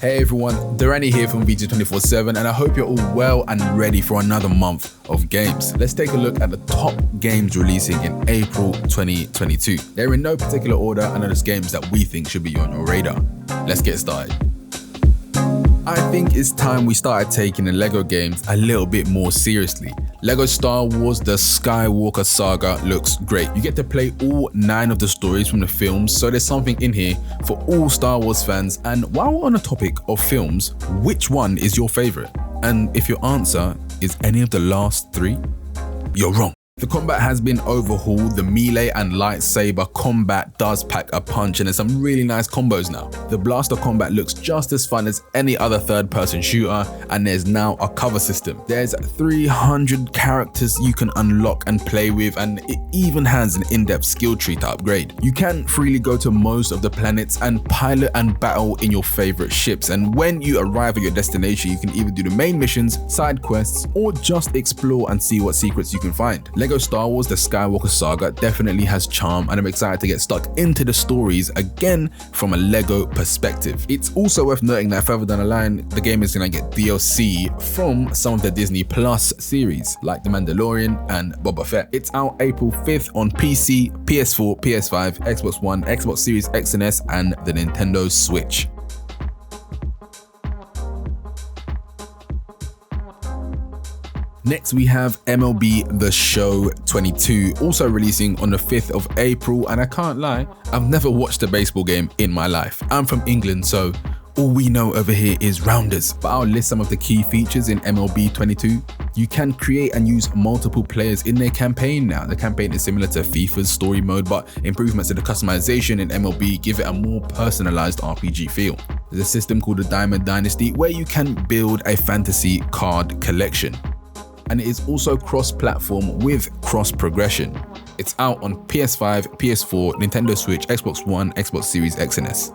Hey everyone, Durrani here from VG247 and I hope you're all well and ready for another month of games. Let's take a look at the top games releasing in April 2022. They're in no particular order and are just games that we think should be on your radar. Let's get started. I think it's time we started taking the LEGO games a little bit more seriously. LEGO Star Wars The Skywalker Saga looks great. You get to play all 9 of the stories from the films, so there's something in here for all Star Wars fans. And while we're on the topic of films, which one is your favorite? And if your answer is any of the last 3, you're wrong. The combat has been overhauled. The melee and lightsaber combat does pack a punch and there's some really nice combos now. The blaster combat looks just as fun as any other third-person shooter and there's now a cover system. There's 300 characters you can unlock and play with, and it even has an in-depth skill tree to upgrade. You can freely go to most of the planets and pilot and battle in your favorite ships, and when you arrive at your destination you can either do the main missions, side quests, or just explore and see what secrets you can find. LEGO Star Wars The Skywalker Saga definitely has charm and I'm excited to get stuck into the stories again from a LEGO perspective. It's also worth noting that further down the line, the game is going to get DLC from some of the Disney Plus series like The Mandalorian and Boba Fett. It's out April 5th on PC, PS4, PS5, Xbox One, Xbox Series X and S and the Nintendo Switch. Next we have MLB The Show 22, also releasing on the 5th of April, and I can't lie, I've never watched a baseball game in my life. I'm from England, so all we know over here is rounders, but I'll list some of the key features in MLB 22. You can create and use multiple players in their campaign now. The campaign is similar to FIFA's story mode, but improvements to the customization in MLB give it a more personalized RPG feel. There's a system called the Diamond Dynasty where you can build a fantasy card collection. And it is also cross-platform with cross-progression. It's out on PS5, PS4, Nintendo Switch, Xbox One, Xbox Series X and S.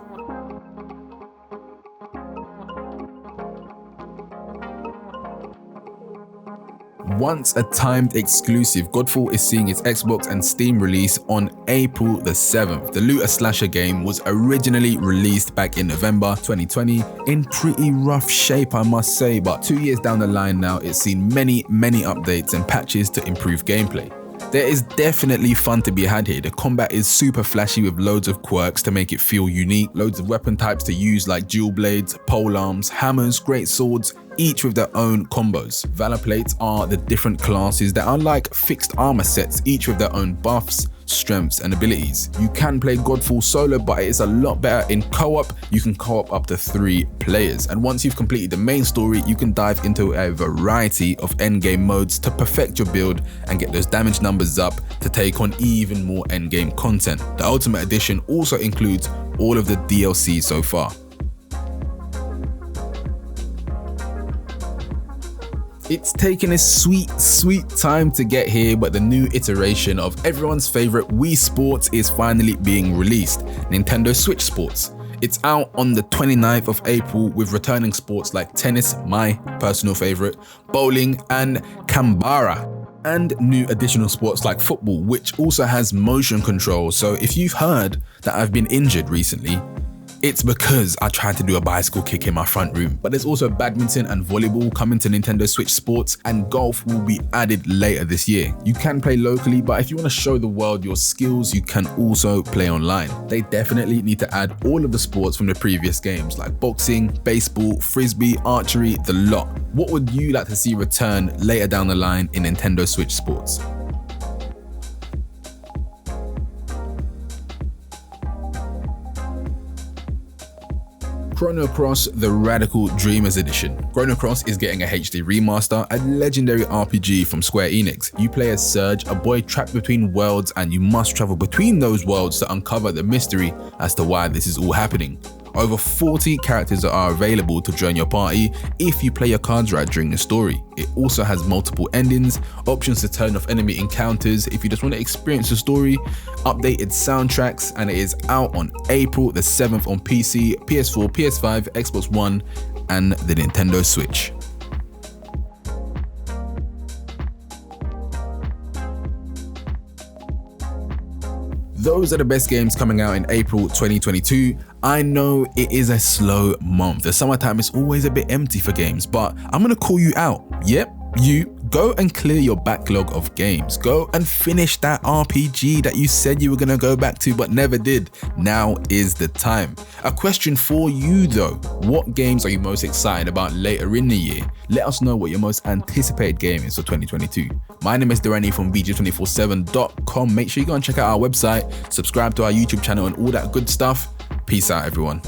Once a timed exclusive, Godfall is seeing its Xbox and Steam release on April the 7th. The looter slasher game was originally released back in November 2020 in pretty rough shape, I must say, but 2 years down the line now, it's seen many updates and patches to improve gameplay. There is definitely fun to be had here. The combat is super flashy with loads of quirks to make it feel unique, loads of weapon types to use like dual blades, pole arms, hammers, great swords, each with their own combos. Valor plates are the different classes that are like fixed armor sets, each with their own buffs, strengths and abilities. You can play Godfall solo, but it's a lot better in co-op. You can co-op up to 3 players, and once you've completed the main story you can dive into a variety of endgame modes to perfect your build and get those damage numbers up to take on even more endgame content. The Ultimate Edition also includes all of the DLC so far. It's taken a sweet time to get here, but the new iteration of everyone's favorite Wii Sports is finally being released, Nintendo Switch Sports. It's out on the 29th of April with returning sports like tennis, my personal favorite, bowling and Kambara, and new additional sports like football, which also has motion control. So if you've heard that I've been injured recently, it's because I tried to do a bicycle kick in my front room. But there's also badminton and volleyball coming to Nintendo Switch Sports, and golf will be added later this year. You can play locally, but if you want to show the world your skills, you can also play online. They definitely need to add all of the sports from the previous games like boxing, baseball, frisbee, archery, the lot. What would you like to see return later down the line in Nintendo Switch Sports? Chrono Cross The Radical Dreamers Edition. Chrono Cross is getting a HD remaster, a legendary RPG from Square Enix. You play as Surge, a boy trapped between worlds, and you must travel between those worlds to uncover the mystery as to why this is all happening. Over 40 characters are available to join your party if you play your cards right during the story. It also has multiple endings, options to turn off enemy encounters if you just want to experience the story, updated soundtracks, and it is out on April the 7th on PC, PS4, PS5, Xbox One, and the Nintendo Switch. those are the best games coming out in April 2022. I know it is a slow month. The summertime is always a bit empty for games, but I'm gonna call you out. Yep, you go and clear your backlog of games. Go and finish that RPG that you said you were gonna go back to but never did. Now is the time. A question for you though, what games are you most excited about later in the year? Let us know what your most anticipated game is for 2022. My name is Durrani from VG247.com. Make sure you go and check out our website, subscribe to our YouTube channel and all that good stuff. Peace out, everyone.